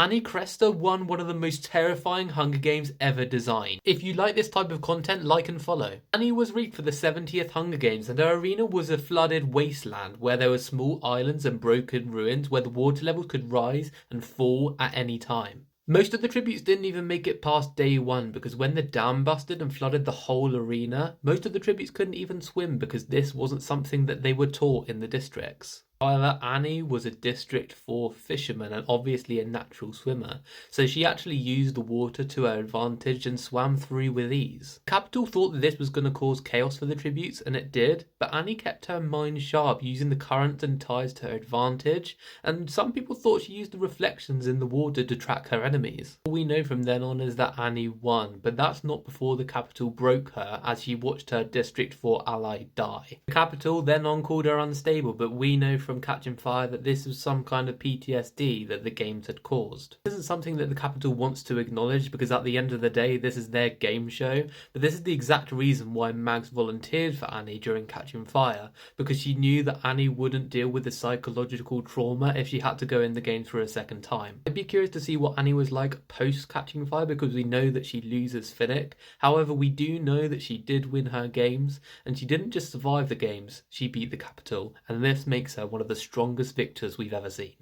Annie Cresta won one of the most terrifying Hunger Games ever designed. If you like this type of content, like and follow. Annie was rigged for the 70th Hunger Games, and her arena was a flooded wasteland where there were small islands and broken ruins where the water levels could rise and fall at any time. Most of the tributes didn't even make it past day one because when the dam busted and flooded the whole arena, most of the tributes couldn't even swim because this wasn't something that they were taught in the districts. However, Annie was a District 4 fisherman and obviously a natural swimmer, so she actually used the water to her advantage and swam through with ease. Capital thought that this was going to cause chaos for the tributes, and it did, but Annie kept her mind sharp, using the current and tides to her advantage, and some people thought she used the reflections in the water to track her enemies. All we know from then on is that Annie won, but that's not before the Capital broke her as she watched her District 4 ally die. The Capital then on called her unstable, but we know from Catching Fire that this was some kind of PTSD that the games had caused. This isn't something that the Capital wants to acknowledge because at the end of the day this is their game show, but this is the exact reason why Mags volunteered for Annie during Catching Fire, because she knew that Annie wouldn't deal with the psychological trauma if she had to go in the game for a second time. I'd be curious to see what Annie was like post Catching Fire because we know that she loses Finnick. However, we do know that she did win her games, and she didn't just survive the games, she beat the Capital, and this makes her one of the strongest victors we've ever seen.